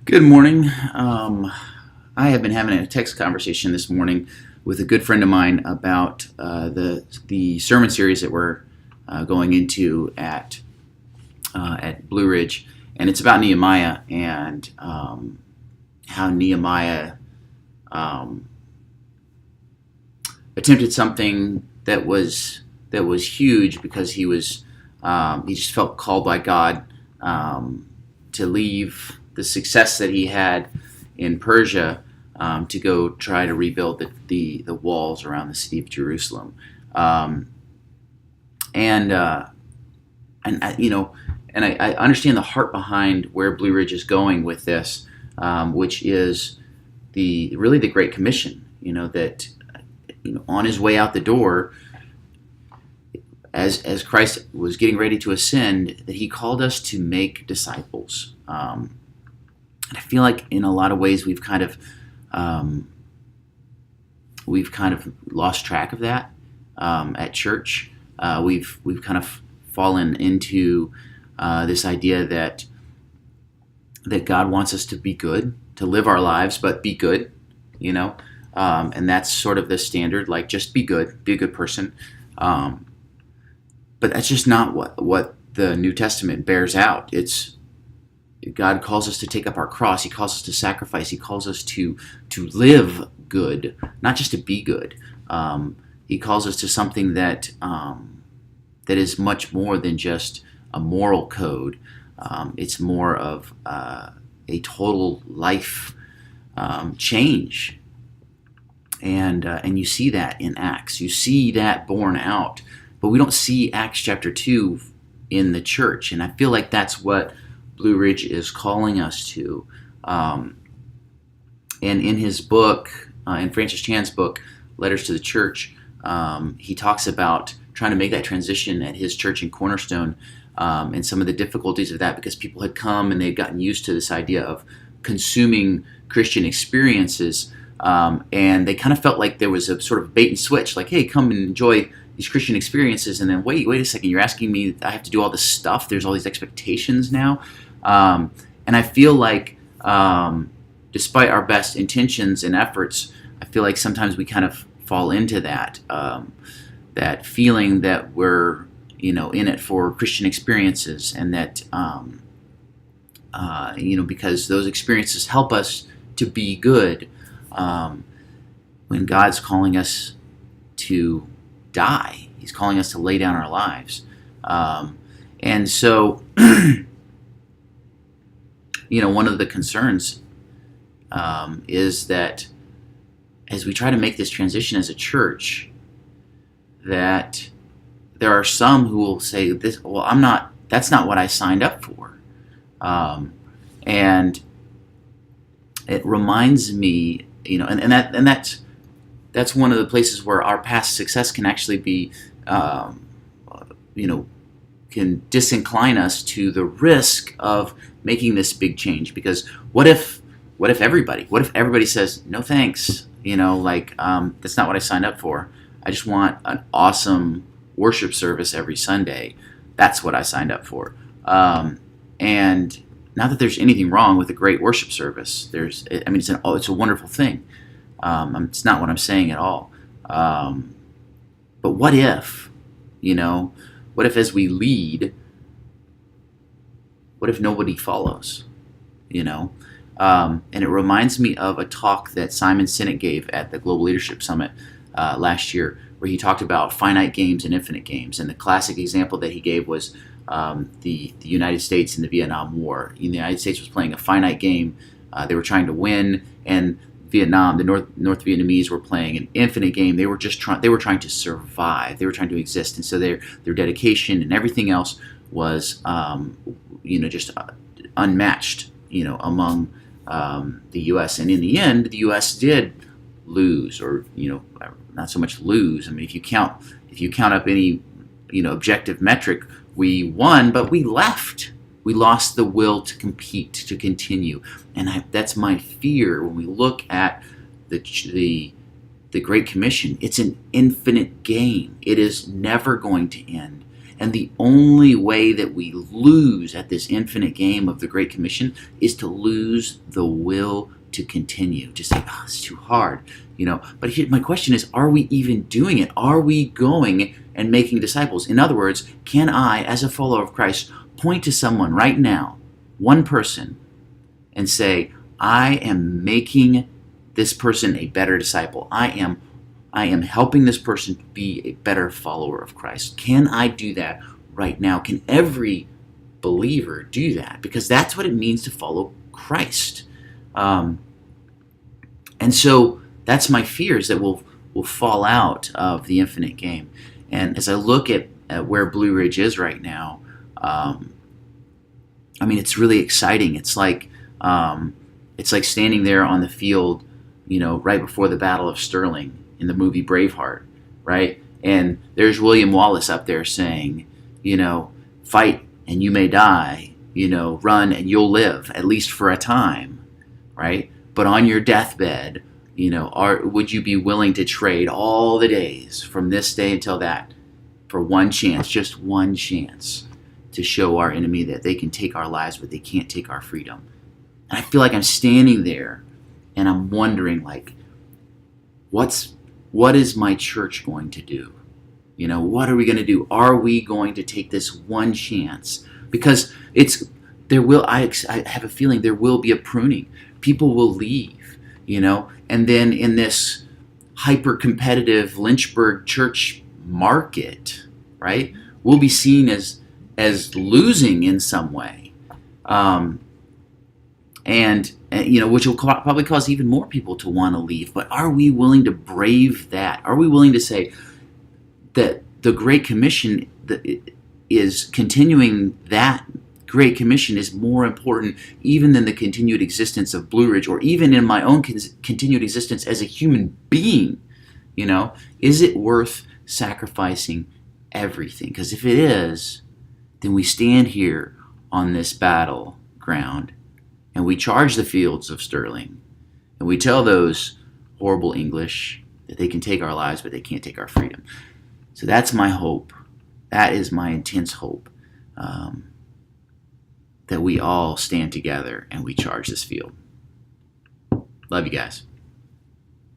Good morning. I have been having a text conversation this morning with a good friend of mine about the sermon series that we're going into at Blue Ridge, and it's about Nehemiah and how Nehemiah um, attempted something that was huge because he just felt called by God to leave the success that he had in Persia to go try to rebuild the walls around the city of Jerusalem. Um, and I understand the heart behind where Blue Ridge is going with this, which is the Great Commission. That on his way out the door, as Christ was getting ready to ascend, that he called us to make disciples. And I feel like in a lot of ways um, we've kind of lost track of that at church. We've kind of fallen into this idea that God wants us to be good, to live our lives, but be good, and that's sort of the standard, like just be good, be a good person. But that's just not what the New Testament bears out. God calls us to take up our cross. He calls us to sacrifice. He calls us to live good, not just to be good. He calls us to something that is much more than just a moral code. It's more of a total life change, and you see that in Acts. You see that borne out, but we don't see Acts chapter 2 in the church, and I feel like that's what Blue Ridge is calling us to. And in his book, in Francis Chan's book, Letters to the Church, he talks about trying to make that transition at his church in Cornerstone, and some of the difficulties of that, because people had come and they'd gotten used to this idea of consuming Christian experiences, and they kind of felt like there was a sort of bait and switch, like, hey, come and enjoy these Christian experiences, and then wait a second, you're asking me I have to do all this stuff, there's all these expectations now. And I feel like, despite our best intentions and efforts, I feel like sometimes we kind of fall into that feeling that we're, in it for Christian experiences, and that, because those experiences help us to be good, when God's calling us to die. He's calling us to lay down our lives. And so, one of the concerns is that as we try to make this transition as a church, that there are some who will say, that's not what I signed up for. And it reminds me, that's one of the places where our past success can actually be, can disincline us to the risk of making this big change. Because what if everybody says, no thanks, that's not what I signed up for. I just want an awesome worship service every Sunday. That's what I signed up for. And not that there's anything wrong with a great worship service. It's a wonderful thing. It's not what I'm saying at all. But what if, as we lead, what if nobody follows, And it reminds me of a talk that Simon Sinek gave at the Global Leadership Summit last year, where he talked about finite games and infinite games. And the classic example that he gave was the United States in the Vietnam War. The United States was playing a finite game. They were trying to win, and Vietnam, the North Vietnamese, were playing an infinite game. They were trying to survive. They were trying to exist, and so their dedication and everything else was just unmatched among the U.S. And in the end, the U.S. did lose, or not so much lose. I mean, if you count up any objective metric, we won, but we left. We lost the will to compete, to continue, and that's my fear when we look at the Great Commission. It's an infinite game. It is never going to end, And the only way that we lose at this infinite game of the Great Commission is to lose the will to continue. Just say, oh, it's too hard, But here, my question is, are we even doing it? Are we going and making disciples? In other words, can I, as a follower of Christ, point to someone right now, one person, and say, I am making this person a better disciple. I am helping this person be a better follower of Christ. Can I do that right now? Can every believer do that? Because that's what it means to follow Christ. And so that's my fear, is that we'll fall out of the infinite game. And as I look at where Blue Ridge is right now, it's really exciting. It's like standing there on the field, right before the Battle of Stirling in the movie Braveheart, right? And there's William Wallace up there saying, fight and you may die, run and you'll live, at least for a time, right? But on your deathbed, would you be willing to trade all the days from this day until that for one chance, just one chance, to show our enemy that they can take our lives, but they can't take our freedom? And I feel like I'm standing there and I'm wondering, what is my church going to do? What are we going to do? Are we going to take this one chance? Because I have a feeling there will be a pruning. People will leave, and then in this hyper-competitive Lynchburg church market, right, we'll be seen as losing in some way. Which will probably cause even more people to want to leave. But are we willing to brave that? Are we willing to say that the Great Commission is continuing? That Great Commission is more important even than the continued existence of Blue Ridge, or even in my own continued existence as a human being. Is it worth sacrificing everything? Because if it is, then we stand here on this battleground and we charge the fields of Stirling, and we tell those horrible English that they can take our lives, but they can't take our freedom. So that's my hope. That is my intense hope, that we all stand together and we charge this field. Love you guys.